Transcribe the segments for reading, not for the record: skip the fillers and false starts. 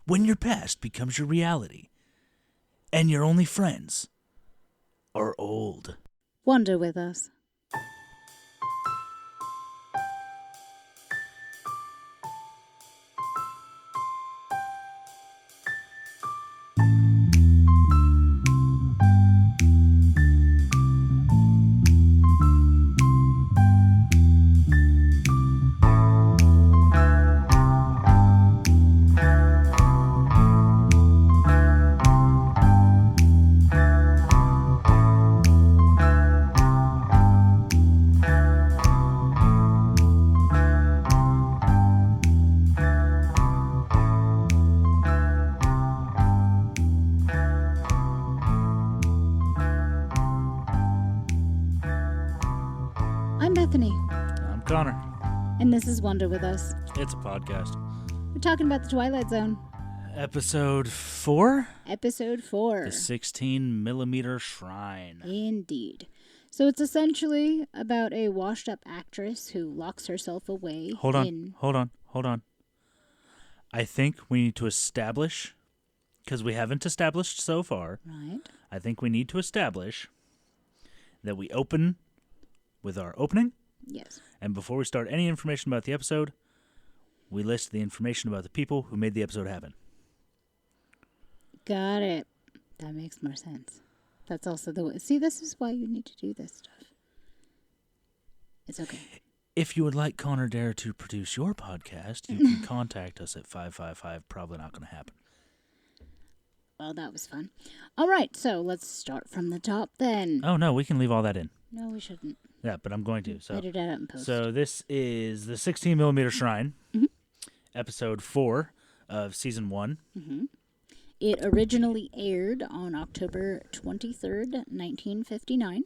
when your past becomes your reality and your only friends are old. Wonder with us. I'm Bethany, I'm Connor. and this is Wonder with us. It's a podcast. We're talking about the Twilight Zone. Episode 4? Episode 4. The 16 millimeter shrine. Indeed. So it's essentially about a washed-up actress who locks herself away Hold on. I think we need to establish, because we haven't established so far, Right. I think we need to establish that we open with our opening, Yes. and before we start any information about the episode, we list the information about the people who made the episode happen. Got it. That makes more sense. That's also the way. See, this is why you need to do this stuff. It's okay. If you would like Connor Dare to produce your podcast, you can contact us at 555. Probably not going to happen. Well, that was fun. All right, so let's start from the top then. Oh, no, we can leave all that in. No, we shouldn't. Yeah, but I'm going to. Edit that out in post. So this is the 16 millimeter shrine, episode 4 of season 1. It originally aired on October 23rd, 1959.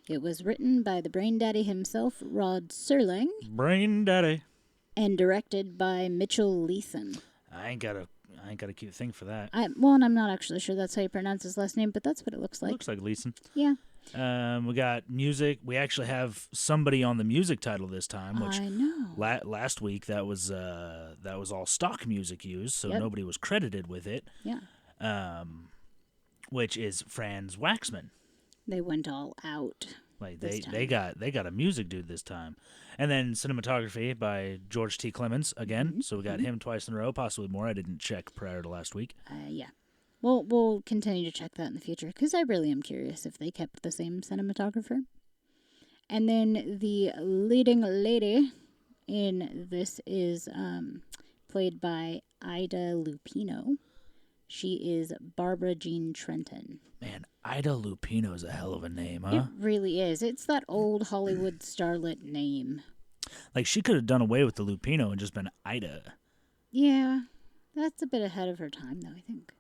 It was written by the brain daddy himself, Rod Serling, Brain Daddy. and directed by Mitchell Leeson. I ain't got a cute thing for that. And I'm not actually sure that's how you pronounce his last name, but that's what it looks like. Looks like Leeson. Yeah. We got music. We actually have somebody on the music title this time, which I know. last week that was all stock music used, so Yep. nobody was credited with it. Yeah. Which is Franz Waxman. They went all out. Like this they got a music dude this time, and then cinematography by George T. Clements again. So we got him twice in a row, possibly more. I didn't check prior to last week. Yeah. We'll continue to check that in the future because I really am curious if they kept the same cinematographer. And then the leading lady in this is played by Ida Lupino. She is Barbara Jean Trenton. Man, Ida Lupino is a hell of a name, It huh? really is. It's that old Hollywood starlet name. Like she could have done away with the Lupino and just been Ida. Yeah, that's a bit ahead of her time, though, I think.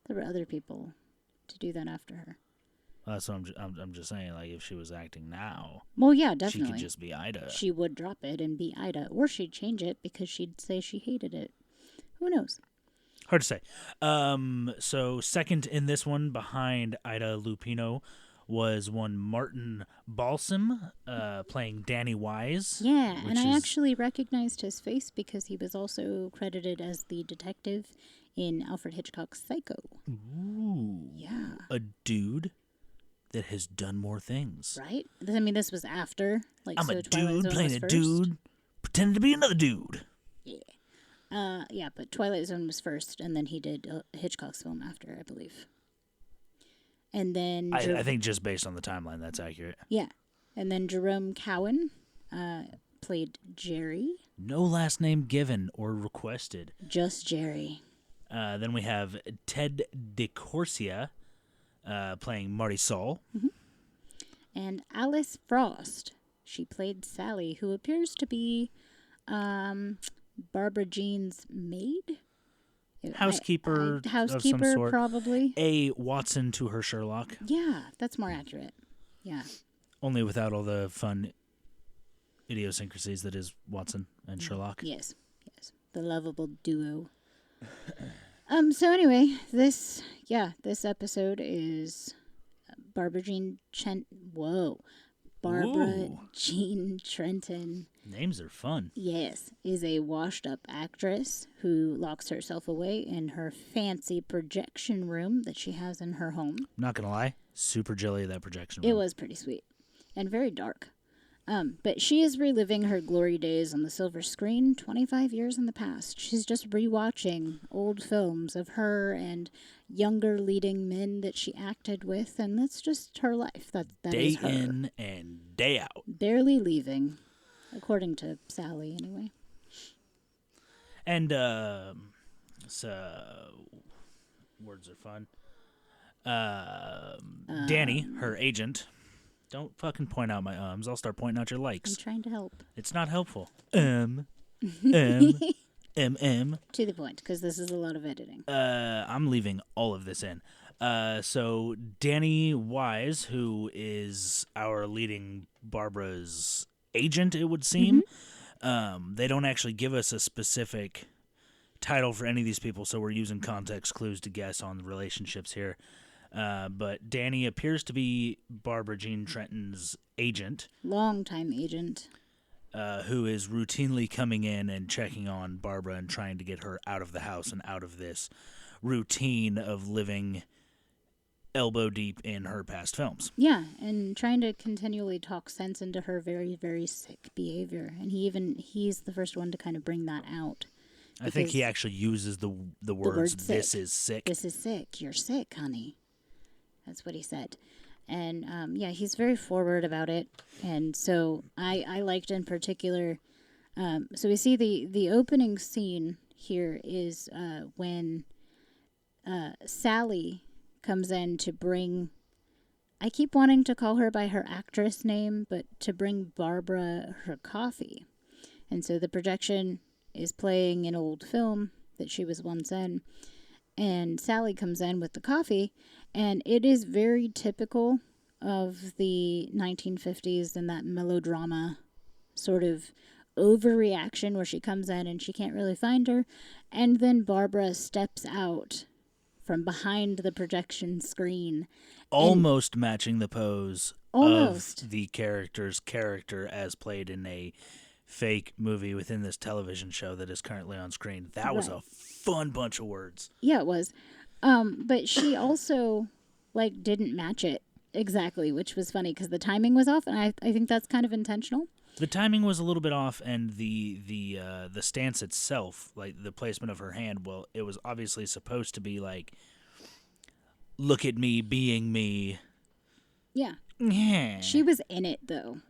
There were other people to do that after her. That's what I'm just saying. Like if she was acting now, Well, yeah, definitely. she could just be Ida. She would drop it and be Ida, or she'd change it because she'd say she hated it. Who knows? Hard to say. So second in this one behind Ida Lupino was one Martin Balsam, playing Danny Wise. Yeah, and I is- actually recognized his face because he was also credited as the detective in Alfred Hitchcock's Psycho. Ooh. Yeah. A dude that has done more things. Right? I mean, this was after. Like, I'm so a Twilight dude Zone playing was a first. dude pretending to be another dude. Yeah, but Twilight Zone was first, and then he did Hitchcock's film after, I believe. And then... I think just based on the timeline, that's accurate. Yeah. And then Jerome Cowan played Jerry. No last name given or requested. Just Jerry. Then we have Ted DeCorsia playing Marty Saul. And Alice Frost. She played Sally, who appears to be Barbara Jean's maid? Housekeeper of some housekeeper, sort. probably. A Watson to her Sherlock. Yeah, that's more accurate. Yeah. Only without all the fun idiosyncrasies that is Watson and Sherlock. Yes. The lovable duo. So anyway, this episode is Barbara Jean Jean Trenton Names are fun. Yes, is a washed-up actress who locks herself away in her fancy projection room that she has in her home. I'm not going to lie. Super jelly of that projection room. It was pretty sweet and very dark. But she is reliving her glory days on the silver screen 25 years in the past. She's just rewatching old films of her and younger leading men that she acted with, and that's just her life. That Day is her. in and day out. Barely leaving, according to Sally, anyway. And, words are fun. Danny, her agent. Don't fucking point out my ums. I'll start pointing out your I'm likes. trying to help. It's not helpful. M. To the point, because this is a lot of editing. I'm leaving all of this in. So Danny Wise, who is our leading Barbara's agent, it would seem. They don't actually give us a specific title for any of these people, so we're using context clues to guess on the relationships here. But Danny appears to be Barbara Jean Trenton's agent. Longtime agent. Who is routinely coming in and checking on Barbara and trying to get her out of the house and out of this routine of living elbow deep in her past films. Yeah, and trying to continually talk sense into her very, very sick behavior. And he's the first one to kind of bring that out. I think he actually uses the words, word "This sick. is sick." This is sick. You're sick, honey. That's what he said. And, he's very forward about it. And so I liked in particular, so we see the opening scene here is when Sally comes in to bring, I keep wanting to call her by her actress name, but to bring Barbara her coffee. And so the projection is playing an old film that she was once in. And Sally comes in with the coffee, and it is very typical of the 1950s and that melodrama sort of overreaction where she comes in and she can't really find her, and then Barbara steps out from behind the projection screen. Almost matching the pose Almost. of the character's character as played in a fake movie within this television show that is currently on screen. That was Right. a fun bunch of words. Yeah, it was. But she also, didn't match it exactly, which was funny because the timing was off, and I think that's kind of intentional. The timing was a little bit off, and the stance itself, like the placement of her hand, well, it was obviously supposed to be like, look at me being me. Yeah. Yeah. She was in it, though.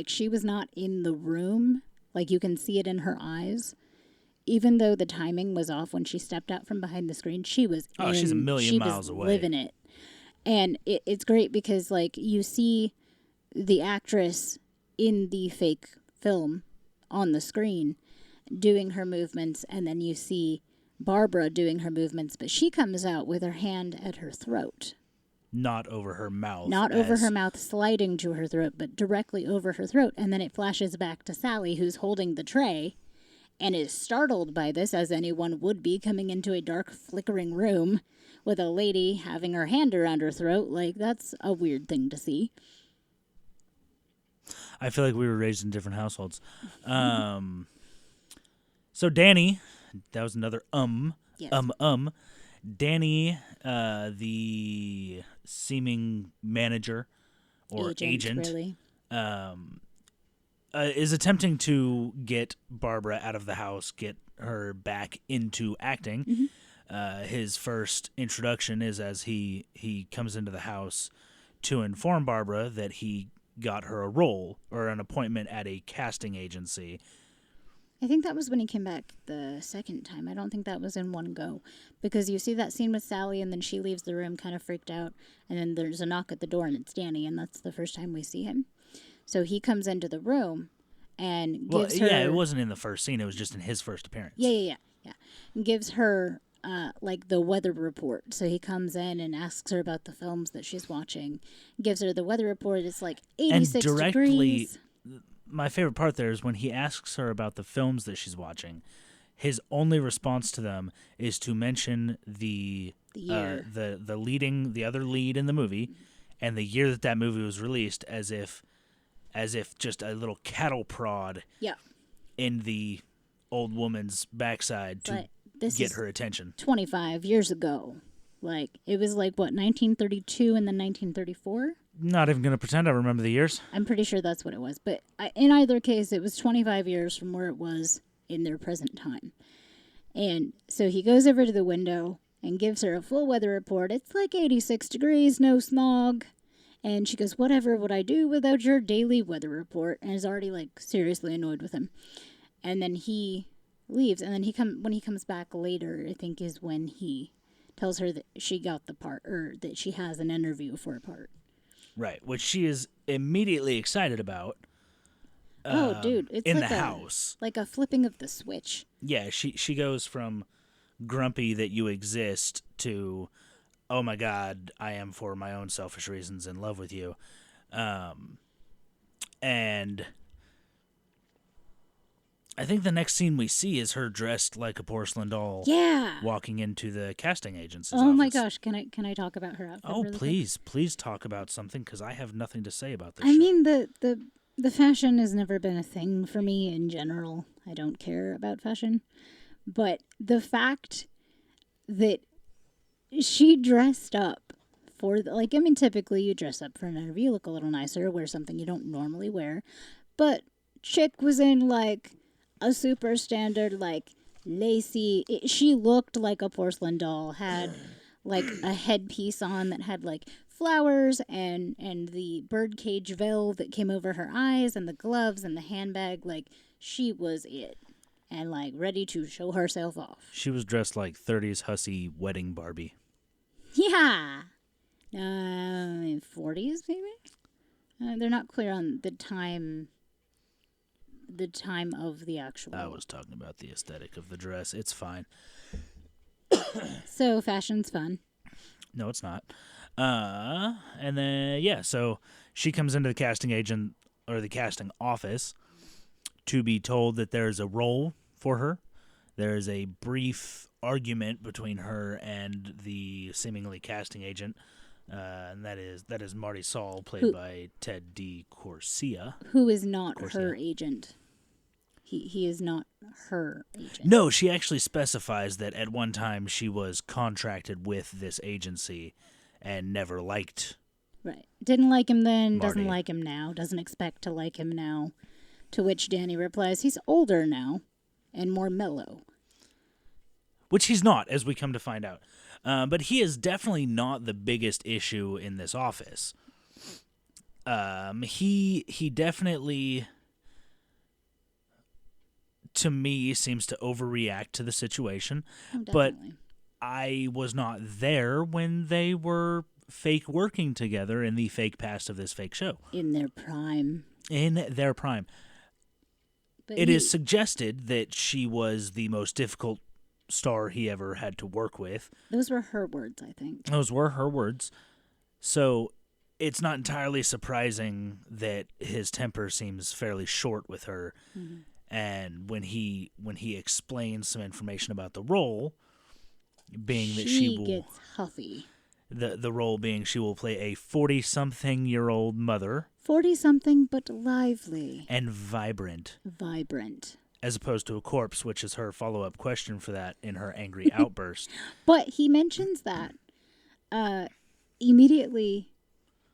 She was not in the room. You can see it in her eyes. Even though the timing was off when she stepped out from behind the screen, she was she's a million miles she was away. living it. And it's great because, you see the actress in the fake film on the screen doing her movements, and then you see Barbara doing her movements, but she comes out with her hand at her throat. Not over her mouth. Not over her mouth sliding to her throat, but directly over her throat. And then it flashes back to Sally, who's holding the tray and is startled by this, as anyone would be coming into a dark, flickering room with a lady having her hand around her throat. That's a weird thing to see. I feel like we were raised in different households. So Danny, that was another Yes. Danny, the seeming manager or agent really. Is attempting to get Barbara out of the house, get her back into acting. His first introduction is as he comes into the house to inform Barbara that he got her a role or an appointment at a casting agency. I think that was when he came back the second time. I don't think that was in one go. Because you see that scene with Sally, and then she leaves the room kind of freaked out, and then there's a knock at the door, and it's Danny, and that's the first time we see him. So he comes into the room and gives her... Yeah, it wasn't in the first scene. It was just in his first appearance. Yeah. And gives her, the weather report. So he comes in and asks her about the films that she's watching. Gives her the weather report. It's 86 and directly, degrees. My favorite part there is when he asks her about the films that she's watching. His only response to them is to mention the year. The other lead in the movie, and the year that movie was released, as if as if just a little cattle prod Yeah. in the old woman's backside to But this get is her attention. 25 years ago. Like, it was like, what, 1932 and then 1934? Not even going to pretend I remember the years. I'm pretty sure that's what it was. But in either case, it was 25 years from where it was in their present time. And so he goes over to the window and gives her a full weather report. It's like 86 degrees, no smog. And she goes, whatever would I do without your daily weather report? And is already, like, seriously annoyed with him. And then he leaves. And then when he comes back later, I think is when he tells her that she got the part, or that she has an interview for a part. Right, which she is immediately excited about. Oh, dude, it's in like the house. Like a flipping of the switch. Yeah, she goes from grumpy that you exist to, oh my God, I am for my own selfish reasons in love with you. And I think the next scene we see is her dressed like a porcelain doll. Yeah. Walking into the casting agent's Oh office. my gosh, can I talk about her outfit? Oh, really please talk about something, because I have nothing to say about this. I mean, the fashion has never been a thing for me in general. I don't care about fashion. But the fact that she dressed up for, typically you dress up for an interview, look a little nicer, wear something you don't normally wear. But chick was in, like, a super standard, like, lacy. She looked like a porcelain doll, had, like, a headpiece on that had, like, flowers and the birdcage veil that came over her eyes and the gloves and the handbag. Like, she was it. And, like, ready to show herself off. She was dressed like 30s hussy wedding Barbie. Yeah. 40s, maybe? They're not clear on the time of the actual. I was talking about the aesthetic of the dress. It's fine. So, fashion's fun. No, it's not. And then, yeah, so she comes into the casting agent, or the casting office, to be told that there's a role for her. There's a brief argument between her and the seemingly casting agent, and that is Marty Saul, played by Ted D. Corsia. Who is not her agent. He is not her agent. No, she actually specifies that at one time she was contracted with this agency and never liked. Right. Didn't like him then, Marty. doesn't like him now, doesn't expect to like him now. To which Danny replies, he's older now and more mellow. Which he's not, as we come to find out. But he is definitely not the biggest issue in this office. He definitely, to me, seems to overreact to the situation. Oh, but definitely. I was not there when they were fake working together in the fake past of this fake show. In their prime. In their prime. But It is suggested that she was the most difficult star he ever had to work with. Those were her words, I think. Those were her words. So it's not entirely surprising that his temper seems fairly short with her. Mm-hmm. And when he explains some information about the role, being that she will gets huffy. The role being she will play a 40-something-year-old mother. 40-something, but lively. And vibrant. Vibrant. As opposed to a corpse, which is her follow-up question for that in her angry outburst. But he mentions that immediately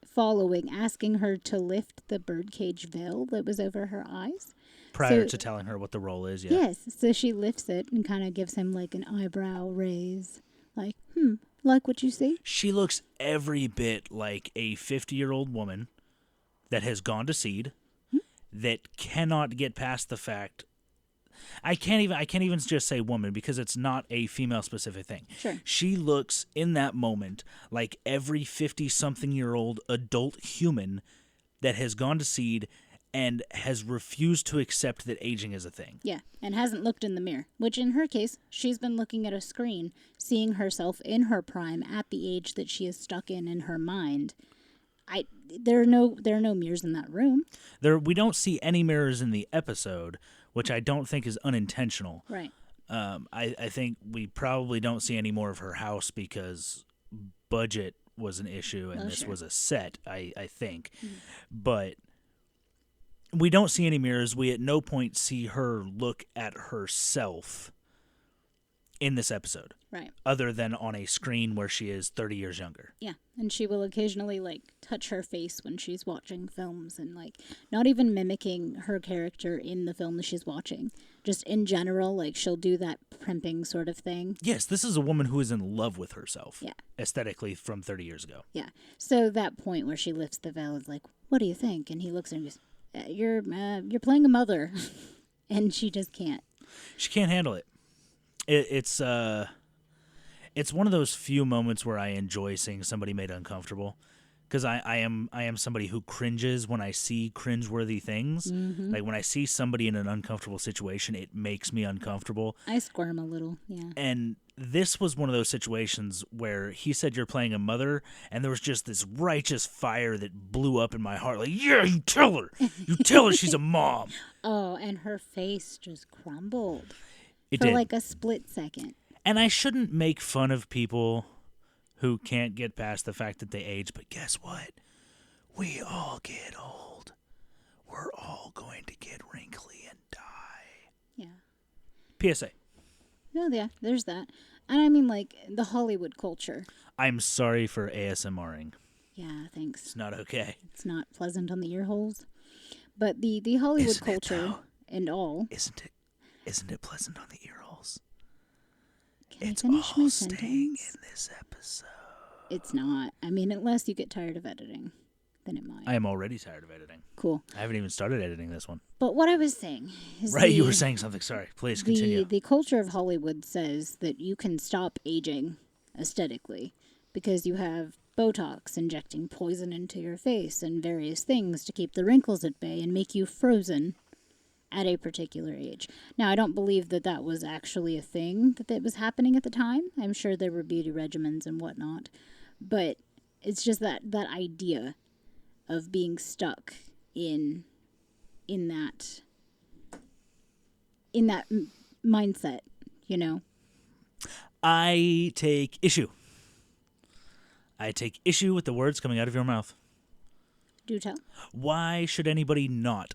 following asking her to lift the birdcage veil that was over her eyes. Prior to telling her what the role is, yeah. Yes, so she lifts it and kind of gives him like an eyebrow raise. Like, like what you see? She looks every bit like a 50-year-old woman that has gone to seed, that cannot get past the fact. I can't even just say woman, because it's not a female-specific thing. Sure. She looks in that moment like every 50-something-year-old adult human that has gone to seed and has refused to accept that aging is a thing. Yeah, and hasn't looked in the mirror, which in her case, she's been looking at a screen, seeing herself in her prime at the age that she is stuck in her mind. There are no mirrors in that room. We don't see any mirrors in the episode, which I don't think is unintentional. Right. I think we probably don't see any more of her house because budget was an issue and this was a set, I think. But we don't see any mirrors. We at no point see her look at herself in this episode. Right. Other than on a screen where she is 30 years younger. Yeah, and she will occasionally, like, touch her face when she's watching films and, like, not even mimicking her character in the film that she's watching. Just in general, like, she'll do that primping sort of thing. Yes, this is a woman who is in love with herself. Yeah. Aesthetically from 30 years ago. Yeah. So that point where she lifts the veil is like, what do you think? And he looks at her and goes, you're playing a mother. And she just can't. She can't handle it. It's one of those few moments where I enjoy seeing somebody made uncomfortable, because I am somebody who cringes when I see cringeworthy things. Mm-hmm. Like when I see somebody in an uncomfortable situation, it makes me uncomfortable. I squirm a little, yeah. And this was one of those situations where he said you're playing a mother, and there was just this righteous fire that blew up in my heart. Like, yeah, you tell her she's a mom. Oh, and her face just crumbled It for did. like a split second. And I shouldn't make fun of people who can't get past the fact that they age, but guess what? We all get old. We're all going to get wrinkly and die. Yeah. PSA. No, yeah, there's that. And I mean, like, the Hollywood culture. I'm sorry for ASMRing. Yeah, thanks. It's not okay. It's not pleasant on the ear holes. But the Hollywood Isn't it, culture though? and all. Isn't it pleasant on the ear holes? Can It's I finish all my staying sentence? in this episode. It's not. I mean, unless you get tired of editing, then it might. I am already tired of editing. Cool. I haven't even started editing this one. But what I was saying is Right, you were saying something. Sorry. Please continue. The culture of Hollywood says that you can stop aging aesthetically because you have Botox injecting poison into your face and various things to keep the wrinkles at bay and make you frozen at a particular age. Now, I don't believe that that was actually a thing that was happening at the time. I'm sure there were beauty regimens and whatnot. But it's just that idea of being stuck in that mindset, you know? I take issue. I take issue with the words coming out of your mouth. Do tell. Why should anybody not?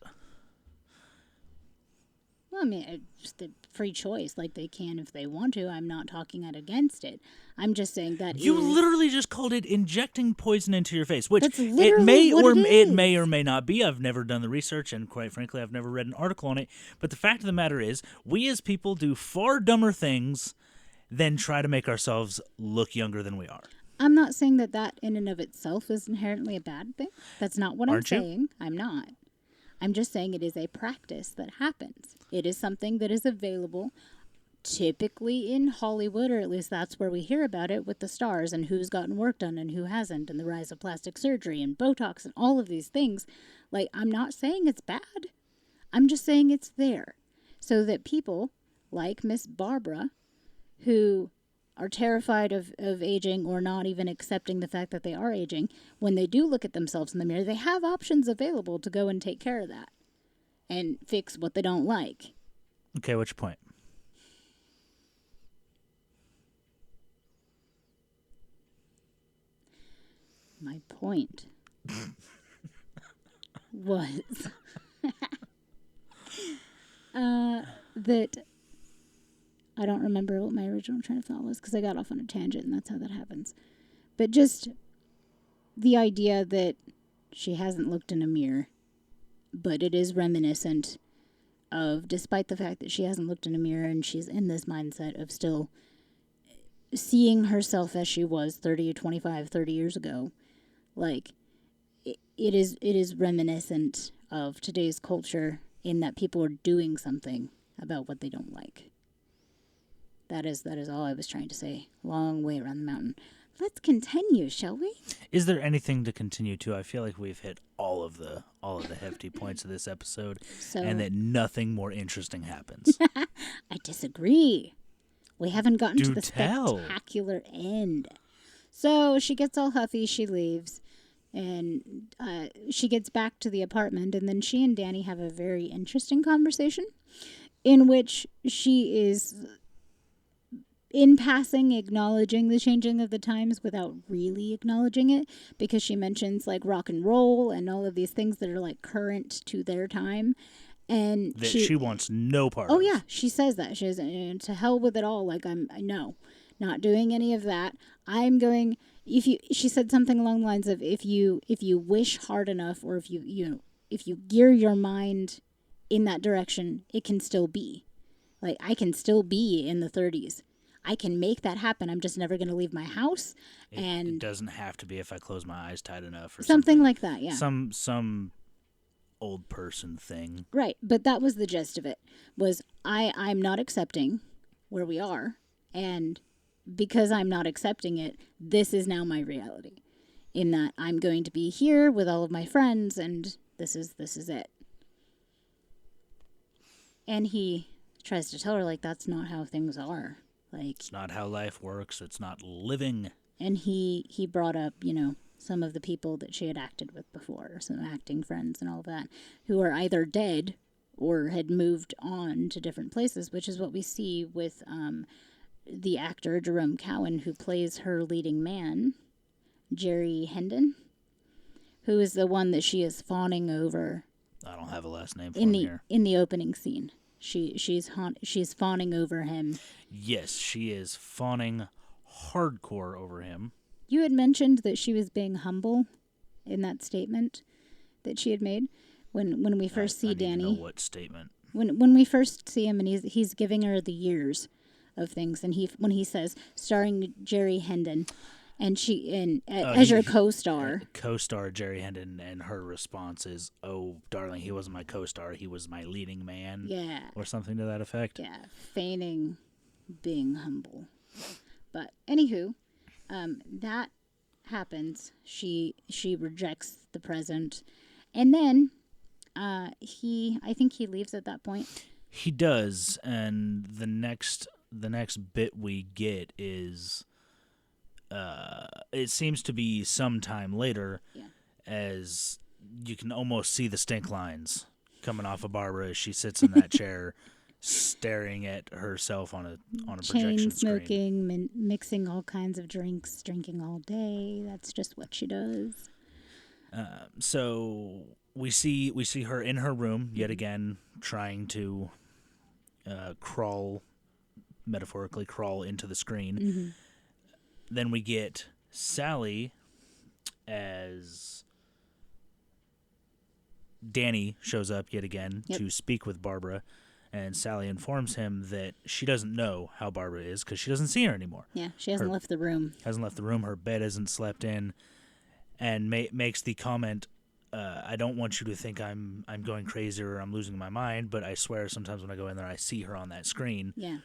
Well, I mean, just a free choice, like they can if they want to. I'm not talking out against it. I'm just saying that You is- literally just called it injecting poison into your face, which That's it literally may what it it is. may or may not be. I've never done the research, and quite frankly, I've never read an article on it. But the fact of the matter is, we as people do far dumber things than try to make ourselves look younger than we are. I'm not saying that in and of itself is inherently a bad thing. That's not what Aren't you? I'm saying. I'm not. I'm just saying it is a practice that happens. It is something that is available typically in Hollywood, or at least that's where we hear about it with the stars and who's gotten work done and who hasn't, and the rise of plastic surgery and Botox and all of these things. Like, I'm not saying it's bad. I'm just saying it's there. So that people like Miss Barbara, who are terrified of aging or not even accepting the fact that they are aging, when they do look at themselves in the mirror, they have options available to go and take care of that and fix what they don't like. Okay, what's your point? My point was that I don't remember what my original train of thought was because I got off on a tangent and that's how that happens. But just the idea that she hasn't looked in a mirror, but it is reminiscent of, despite the fact that she hasn't looked in a mirror and she's in this mindset of still seeing herself as she was 30 years ago, like, it is reminiscent of today's culture in that people are doing something about what they don't like. That is all I was trying to say. Long way around the mountain. Let's continue, shall we? Is there anything to continue to? I feel like we've hit all of the hefty points of this episode, So, and that nothing more interesting happens. I disagree. We haven't gotten to Do the tell. spectacular end. So she gets all huffy, she leaves, and she gets back to the apartment, and then she and Danny have a very interesting conversation in which she is in passing acknowledging the changing of the times without really acknowledging it, because she mentions like rock and roll and all of these things that are like current to their time. And that she wants no part of. Oh yeah, she says that. She says, to hell with it all. Like, no, not doing any of that. I'm going, she said something along the lines of, if you wish hard enough, or if you gear your mind in that direction, it can still be. Like, I can still be in the 30s. I can make that happen. I'm just never going to leave my house. It doesn't have to be if I close my eyes tight enough or something like that, yeah. Some old person thing. Right, but that was the gist of it, was I'm not accepting where we are, and because I'm not accepting it, this is now my reality, in that I'm going to be here with all of my friends, and this is it. And he tries to tell her, like, that's not how things are. Like, it's not how life works. It's not living. And he brought up, some of the people that she had acted with before, some acting friends and all that, who are either dead or had moved on to different places, which is what we see with the actor Jerome Cowan, who plays her leading man, Jerry Hendon, who is the one that she is fawning over. I don't have a last name for him here. In the opening scene. She's fawning over him. Yes, she is fawning hardcore over him. You had mentioned that she was being humble in that statement that she had made when we first see Danny. I need to know what statement? When we first see him, and he's giving her the years of things, and when he says starring Jerry Hendon, and as your co-star. Co-star Jerry Hendon, and her response is, "Oh, darling, he wasn't my co-star. He was my leading man." Yeah. Or something to that effect. Yeah, feigning being humble. But anywho, that happens. She rejects the present, and then I think he leaves at that point. He does, and the next bit we get is. It seems to be some time later, as you can almost see the stink lines coming off of Barbara as she sits in that chair, staring at herself on a projection screen. Chain smoking, mixing all kinds of drinks, drinking all day. That's just what she does. So we see her in her room yet again, trying to metaphorically crawl into the screen. Mm-hmm. Then we get Sally as Danny shows up yet again to speak with Barbara, and Sally informs him that she doesn't know how Barbara is because she doesn't see her anymore. Yeah, she hasn't left the room. Her bed isn't slept in, and makes the comment, I don't want you to think I'm going crazy or I'm losing my mind, but I swear sometimes when I go in there I see her on that screen. Yeah.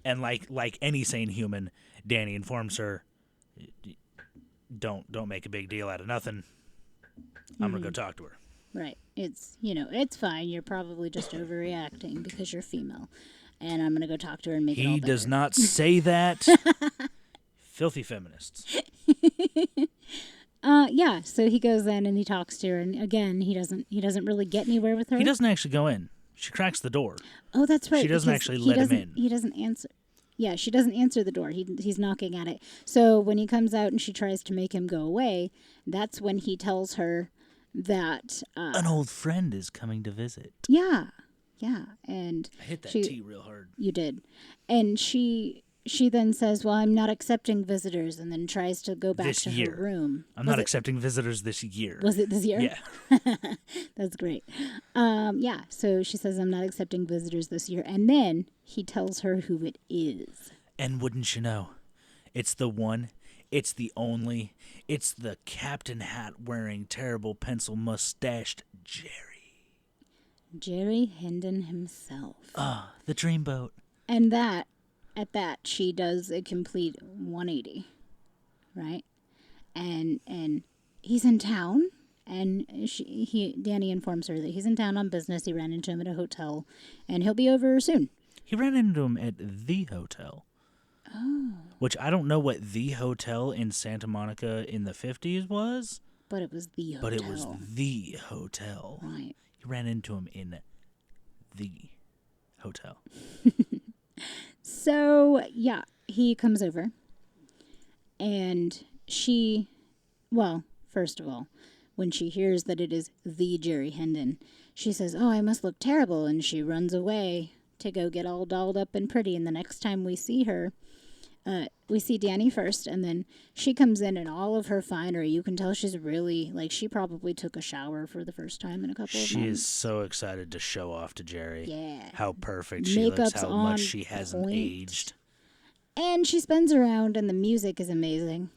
And like any sane human, Danny informs her, don't make a big deal out of nothing. I'm going to go talk to her. Right. It's fine. You're probably just overreacting because you're female. And I'm going to go talk to her and make it all better. He does not say that. Filthy feminists. Yeah, so he goes in and he talks to her, and again, he doesn't really get anywhere with her. He doesn't actually go in. She cracks the door. Oh, that's right. She doesn't actually let him in. He doesn't answer. Yeah, she doesn't answer the door. He's knocking at it. So when he comes out and she tries to make him go away, that's when he tells her that an old friend is coming to visit. Yeah, and I hit that T real hard. You did, and she then says, "Well, I'm not accepting visitors," and then tries to go back to her room. I'm not accepting visitors this year. Was it this year? Yeah. That's great. Yeah, so she says, "I'm not accepting visitors this year." And then he tells her who it is. And wouldn't you know, it's the one, it's the only, it's the captain hat wearing, terrible pencil mustached Jerry. Jerry Hendon himself. The dreamboat. And at that, she does a complete 180, right? And he's in town, and Danny informs her that he's in town on business. He ran into him at a hotel, and he'll be over soon. He ran into him at the hotel. Oh. Which I don't know what the hotel in Santa Monica in the 50s was. But it was the hotel. But it was the hotel. Right. He ran into him in the hotel. So, yeah, he comes over and first of all, when she hears that it is the Jerry Hendon, she says, "Oh, I must look terrible," and she runs away to go get all dolled up and pretty. And the next time we see her, we see Danny first, and then she comes in all of her finery. You can tell she's really, like, she probably took a shower for the first time in a couple of months. She is so excited to show off to Jerry. Yeah. How perfect she looks, how much she hasn't aged. And she spins around, and the music is amazing.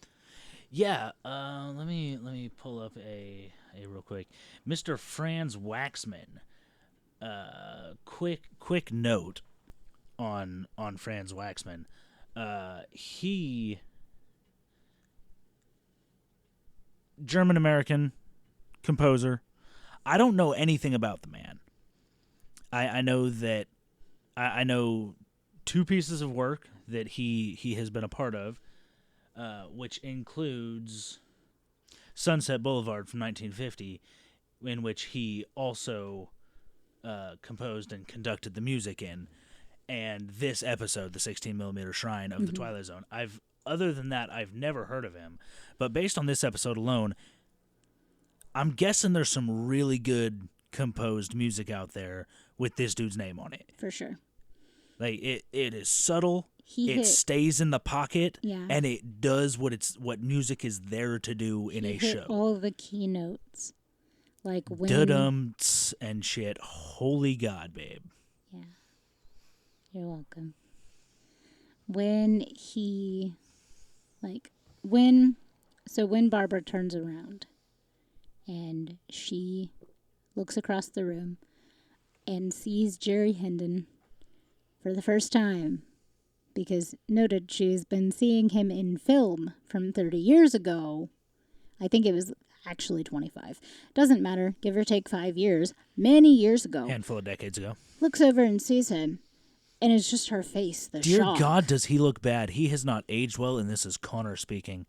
Yeah, let me pull up a real quick. Mr. Franz Waxman. Quick note on Franz Waxman. He German American composer. I don't know anything about the man. I know that I know two pieces of work that he has been a part of. Which includes Sunset Boulevard from 1950, in which he also composed and conducted the music in, and this episode, the 16mm Shrine of the Twilight Zone. Other than that, I've never heard of him, but based on this episode alone, I'm guessing there's some really good composed music out there with this dude's name on it. For sure. Like, it is subtle. It stays in the pocket, and it does what music is there to do in a show. All the keynotes, like when dudums and shit. Holy God, babe. Yeah, you're welcome. When Barbara turns around, and she looks across the room and sees Jerry Hendon for the first time. Because noted she's been seeing him in film from 30 years ago. I think it was actually 25. Doesn't matter. Give or take 5 years. Many years ago. Handful of decades ago. Looks over and sees him. And it's just her face. Dear shock. God, does he look bad? He has not aged well, and this is Connor speaking.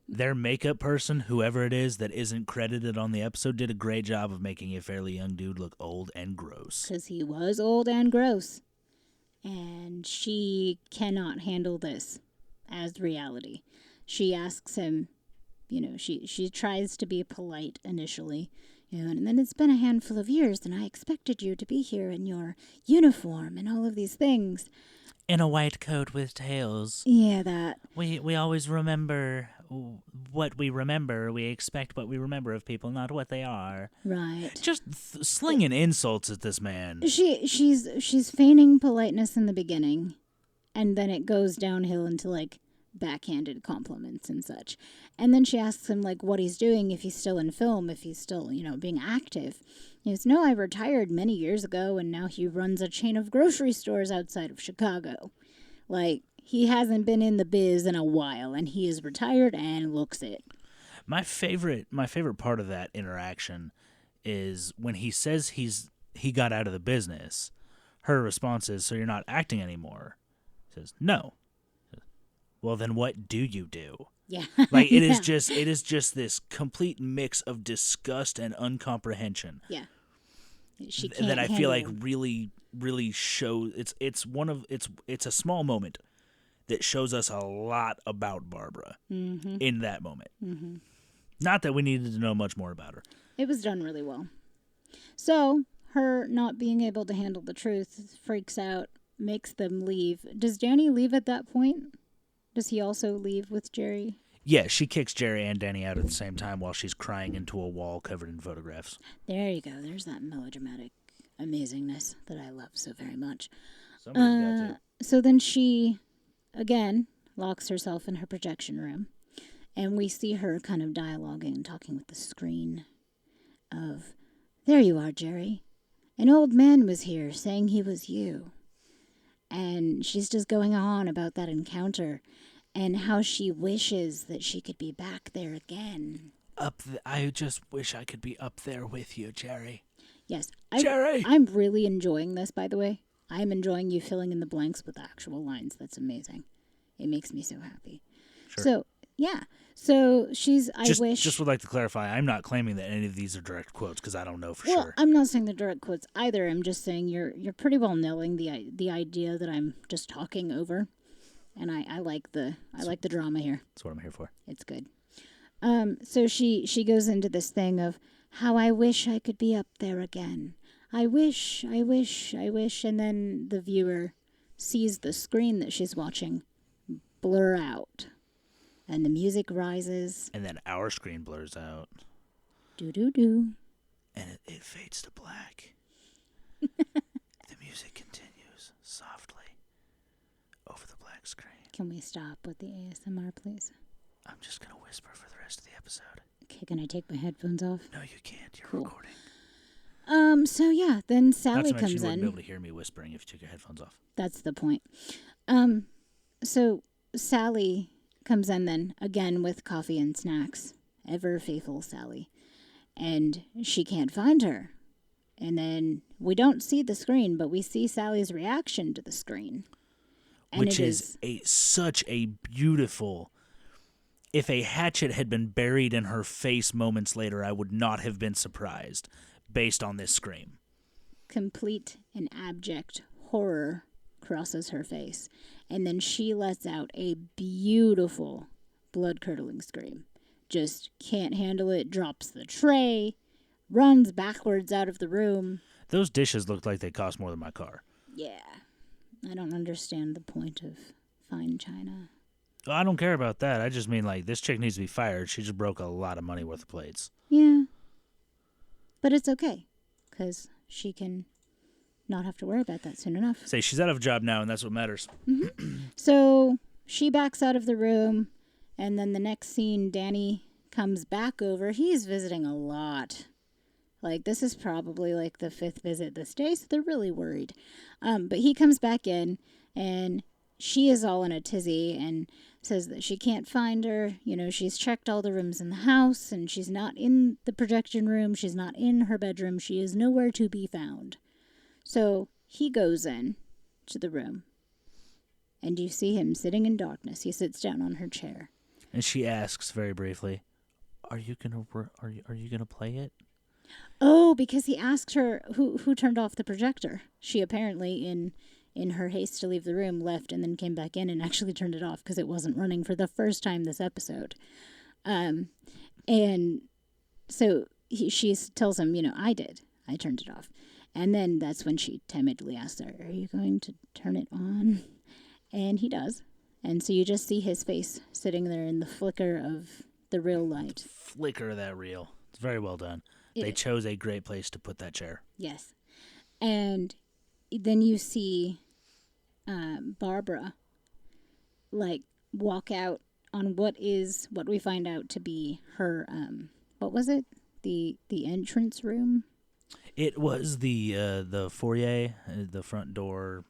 Their makeup person, whoever it is that isn't credited on the episode, did a great job of making a fairly young dude look old and gross. Because he was old and gross. And she cannot handle this as reality. She asks him, she tries to be polite initially, and then it's been a handful of years, and I expected you to be here in your uniform and all of these things. In a white coat with tails. Yeah, that. We always remember what we remember. We expect what we remember of people, not what they are. Right. Just slinging insults at this man. She's feigning politeness in the beginning, and then it goes downhill into, like, backhanded compliments and such. And then she asks him, like, what he's doing, if he's still in film, if he's still, being active. He goes, "No, I retired many years ago, and now he runs a chain of grocery stores outside of Chicago." Like, he hasn't been in the biz in a while, and he is retired and looks it. My favorite part of that interaction is when he says he got out of the business. Her response is, "So you're not acting anymore?" He says, "No." "Well, then what do you do?" Yeah. Like, it is just this complete mix of disgust and uncomprehension. Yeah. She can't that I feel like really, really shows it's a small moment that shows us a lot about Barbara in that moment. Mm-hmm. Not that we needed to know much more about her. It was done really well. So, her not being able to handle the truth freaks out, makes them leave. Does Danny leave at that point? Does he also leave with Jerry? Yeah, she kicks Jerry and Danny out at the same time while she's crying into a wall covered in photographs. There you go. There's that melodramatic amazingness that I love so very much. So then she, again, locks herself in her projection room. And we see her kind of dialoguing and talking with the screen of, "There you are, Jerry. An old man was here saying he was you." And she's just going on about that encounter and how she wishes that she could be back there again. I just wish I could be up there with you, Jerry. Yes. Jerry! I'm really enjoying this, by the way. I'm enjoying you filling in the blanks with actual lines. That's amazing. It makes me so happy. Sure. So, yeah. So she's, Just would like to clarify, I'm not claiming that any of these are direct quotes because I don't know for sure. I'm not saying the direct quotes either. I'm just saying you're pretty well nailing the idea that I'm just talking over, and I like the drama here. That's what I'm here for. It's good. So she goes into this thing of how I wish I could be up there again. I wish, and then the viewer sees the screen that she's watching blur out. And the music rises. And then our screen blurs out. Do. And it fades to black. The music continues softly over the black screen. Can we stop with the ASMR, please? I'm just going to whisper for the rest of the episode. Okay, can I take my headphones off? No, you can't. You're cool. Recording. So yeah, then Sally Not to mention comes you in. wouldn't be able to hear me whispering if you took your headphones off. That's the point. So Sally comes in then, again with coffee and snacks. Ever faithful Sally. And she can't find her. And then we don't see the screen, but we see Sally's reaction to the screen. And which is such a beautiful... If a hatchet had been buried in her face moments later, I would not have been surprised, based on this scream. Complete and abject horror crosses her face. And then she lets out a beautiful, blood-curdling scream. Just can't handle it, drops the tray, runs backwards out of the room. Those dishes looked like they cost more than my car. Yeah. I don't understand the point of fine china. Well, I don't care about that. I just mean, like, this chick needs to be fired. She just broke a lot of money worth of plates. Yeah. But it's okay, because she can not have to worry about that soon enough. Say, she's out of a job now, and that's what matters. Mm-hmm. So she backs out of the room, and then the next scene, Danny comes back over. He's visiting a lot. Like, this is probably, like, the 5th visit this day, so they're really worried. But he comes back in, and she is all in a tizzy and says that she can't find her. You know, she's checked all the rooms in the house, and she's not in the projection room. She's not in her bedroom. She is nowhere to be found. So he goes in to the room, and you see him sitting in darkness. He sits down on her chair. And she asks very briefly, are you gonna play it? Oh, because he asked her who turned off the projector. She apparently, in her haste to leave the room, left and then came back in and actually turned it off because it wasn't running for the first time this episode. And so she tells him, I did. I turned it off. And then that's when she timidly asks her, are you going to turn it on? And he does. And so you just see his face sitting there in the flicker of the real light. Flicker of that reel. It's very well done. They chose a great place to put that chair. Yes. And then you see Barbara, like, walk out on what we find out to be her, what was it? The entrance room? It was the foyer, the front door,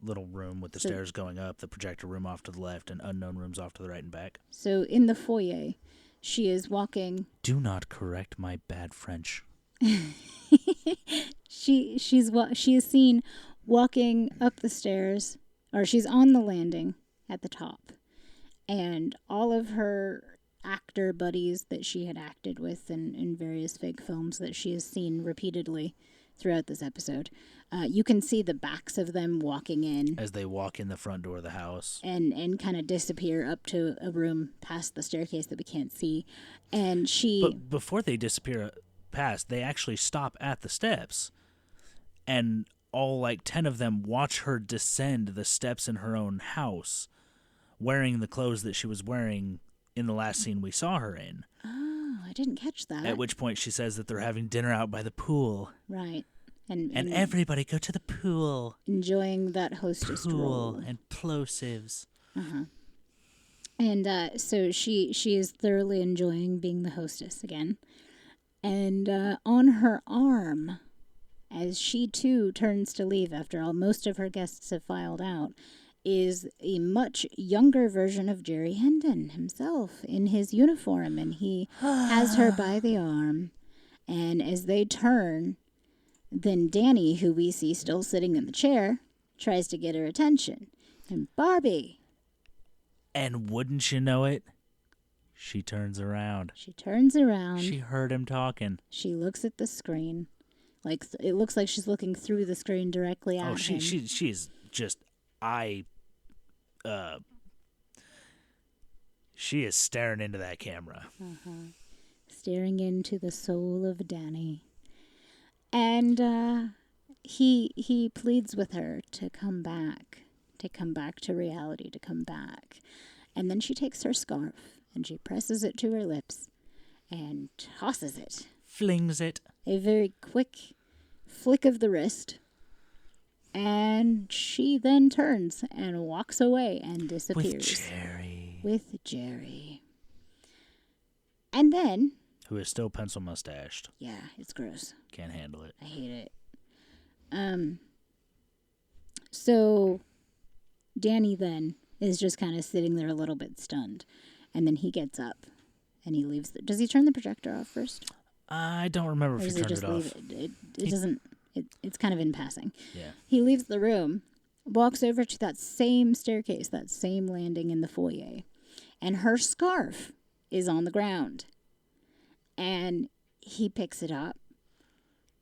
little room with the stairs going up, the projector room off to the left, and unknown rooms off to the right and back. So in the foyer, she is walking. Do not correct my bad French. She is seen walking up the stairs, or she's on the landing at the top, and all of her actor buddies that she had acted with in various fake films that she has seen repeatedly throughout this episode. You can see the backs of them walking in. As they walk in the front door of the house. And kind of disappear up to a room past the staircase that we can't see. And But before they disappear past, they actually stop at the steps. And all, 10 of them watch her descend the steps in her own house, wearing the clothes that she was wearing in the last scene we saw her in. Oh, I didn't catch that. At which point she says that they're having dinner out by the pool. Right. And everybody go to the pool. Enjoying that hostess role. Pool and plosives. Uh-huh. And so she is thoroughly enjoying being the hostess again. And on her arm, as she too turns to leave after most of her guests have filed out, is a much younger version of Jerry Hendon himself in his uniform, and he has her by the arm. And as they turn, then Danny, who we see still sitting in the chair, tries to get her attention. And Barbie. And wouldn't you know it, She turns around. She turns around. She heard him talking. She looks at the screen. Like, it looks like she's looking through the screen directly at him. She's just she is staring into that camera. Staring into the soul of Danny. And he pleads with her to come back to reality, to come back. And then she takes her scarf and she presses it to her lips and tosses it. Flings it. A very quick flick of the wrist. And she then turns and walks away and disappears. With Jerry. And then... Who is still pencil mustached. Yeah, it's gross. Can't handle it. I hate it. So Danny then is just kind of sitting there a little bit stunned. And then he gets up and he leaves. Does he turn the projector off first? I don't remember if he turned it off. It doesn't. It's kind of in passing. Yeah. He leaves the room, walks over to that same staircase, that same landing in the foyer, and her scarf is on the ground. And he picks it up.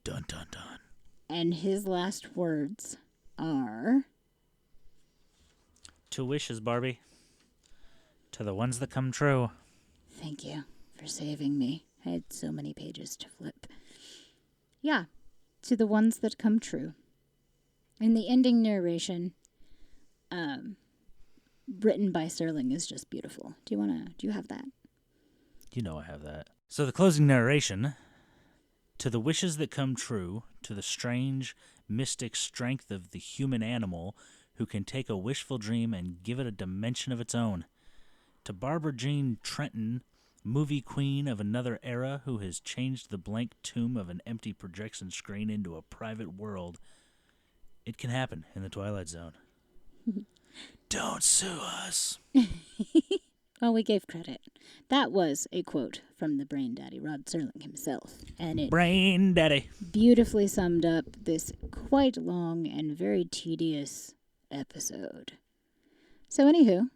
Dun, dun, dun. And his last words are... 2 wishes, Barbie. To the ones that come true. Thank you for saving me. I had so many pages to flip. Yeah, to the ones that come true. And the ending narration, written by Serling, is just beautiful. Do you have that? You know I have that. So the closing narration: to the wishes that come true, to the strange, mystic strength of the human animal who can take a wishful dream and give it a dimension of its own. To Barbara Jean Trenton, movie queen of another era who has changed the blank tomb of an empty projection screen into a private world. It can happen in the Twilight Zone. Don't sue us. Well, we gave credit. That was a quote from the Brain Daddy, Rod Serling himself. And it Brain Daddy beautifully summed up this quite long and very tedious episode. So anywho,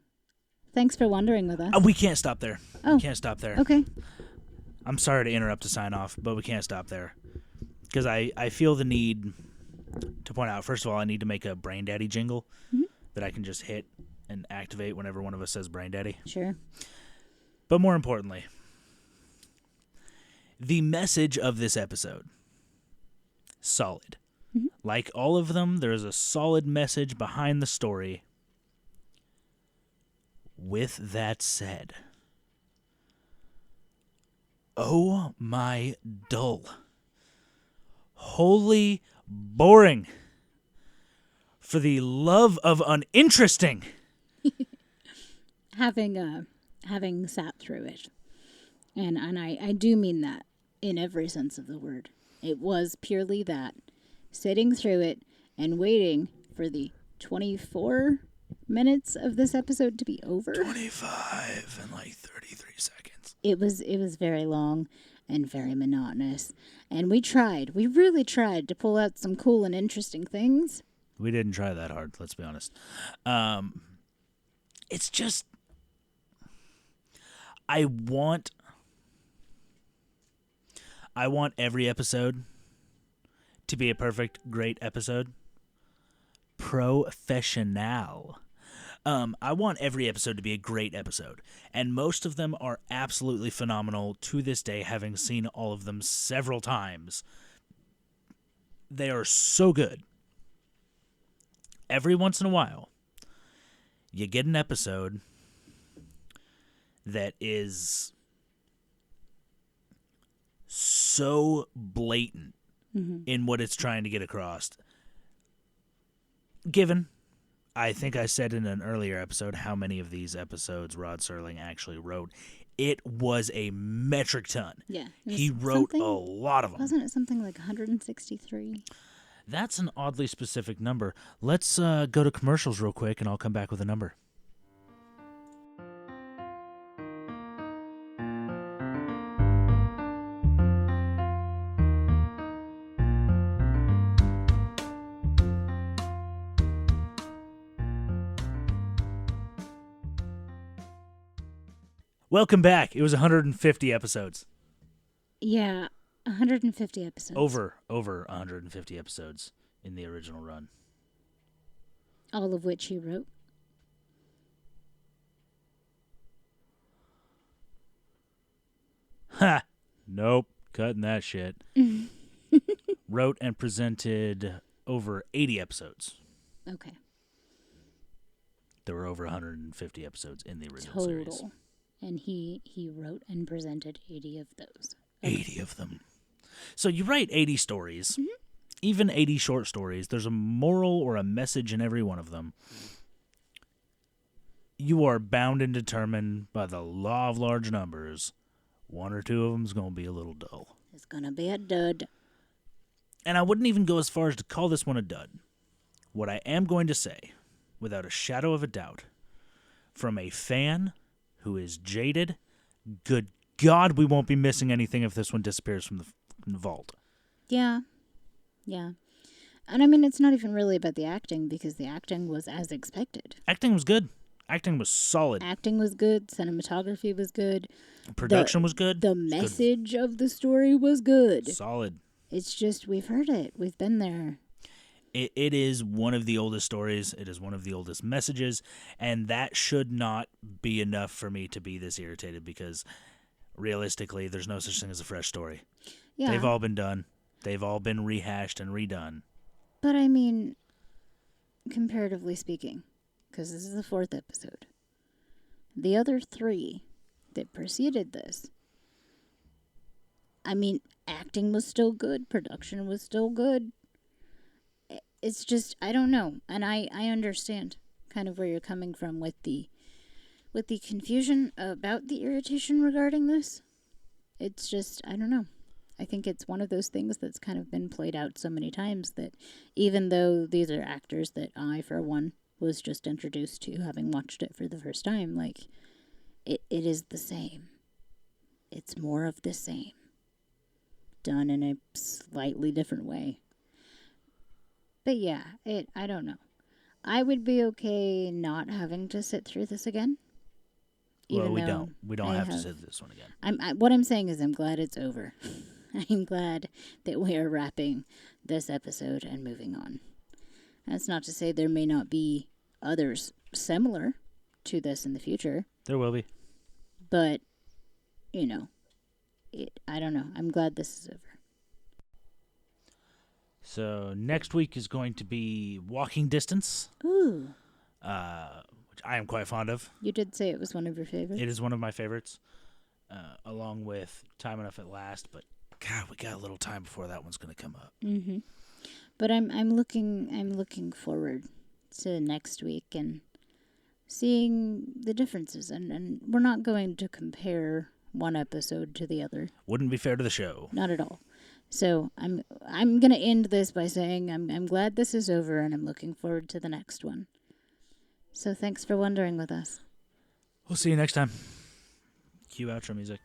thanks for wandering with us. We can't stop there. Oh. We can't stop there. Okay. I'm sorry to interrupt to sign off, but we can't stop there. Because I feel the need to point out, first of all, I need to make a Brain Daddy jingle that I can just hit and activate whenever one of us says Brain Daddy. Sure. But more importantly, the message of this episode, solid. Like all of them, there's a solid message behind the story. With that said, oh my dull, wholly boring, for the love of uninteresting. Having sat through it, and I do mean that in every sense of the word. It was purely that, sitting through it and waiting for the 24 minutes of this episode to be over. 25 and like 33 seconds. It was very long and very monotonous, and we really tried to pull out some cool and interesting things. We didn't try that hard, let's be honest. It's just, I want every episode to be a perfect, great episode. Professional. I want every episode to be a great episode, and most of them are absolutely phenomenal to this day, having seen all of them several times. They are so good. Every once in a while, you get an episode that is so blatant in what it's trying to get across. Given, I think I said in an earlier episode how many of these episodes Rod Serling actually wrote. It was a metric ton. Yeah. He wrote a lot of them. Wasn't it something like 163? That's an oddly specific number. Let's go to commercials real quick, and I'll come back with a number. Welcome back. It was 150 episodes. Yeah, 150 episodes. Over 150 episodes in the original run. All of which he wrote. Ha! Nope. Cutting that shit. Wrote and presented over 80 episodes. Okay. There were over 150 episodes in the original series. Total. And he wrote and presented 80 of those. 80 of them. So you write 80 stories, Mm-hmm. even 80 short stories. There's a moral or a message in every one of them. You are bound and determined by the law of large numbers. One or two of them is going to be a little dull. It's going to be a dud. And I wouldn't even go as far as to call this one a dud. What I am going to say, without a shadow of a doubt, from a fan who is jaded, good God, we won't be missing anything if this one disappears from the vault. Yeah. Yeah. And I mean, it's not even really about the acting, because the acting was as expected. Acting was good. Acting was solid. Acting was good. Cinematography was good. Production was good. The message of the story was good. Solid. It's just, we've heard it. We've been there. It is one of the oldest stories. It is one of the oldest messages. And that should not be enough for me to be this irritated, because realistically, there's no such thing as a fresh story. Yeah. They've all been done. They've all been rehashed and redone. But I mean, comparatively speaking, because this is the 4th episode, the other 3 that preceded this, I mean, acting was still good, production was still good. It's just, I don't know, and I understand kind of where you're coming from with the confusion about the irritation regarding this. It's just, I don't know. I think it's one of those things that's kind of been played out so many times that even though these are actors that I, for one, was just introduced to having watched it for the first time, like, it is the same. It's more of the same, done in a slightly different way. But yeah, I don't know. I would be okay not having to sit through this again. Well, we don't. We don't have to sit through this one again. What I'm saying is I'm glad it's over. I'm glad that we are wrapping this episode and moving on. That's not to say there may not be others similar to this in the future. There will be. But, you know, I don't know. I'm glad this is over. So next week is going to be Walking Distance. Ooh. Which I am quite fond of. You did say it was one of your favorites. It is one of my favorites, along with Time Enough at Last. But God, we got a little time before that one's going to come up. Mm-hmm. But I'm looking forward to next week and seeing the differences. And we're not going to compare one episode to the other. Wouldn't be fair to the show. Not at all. So I'm gonna end this by saying I'm glad this is over and I'm looking forward to the next one. So thanks for wondering with us. We'll see you next time. Cue outro music.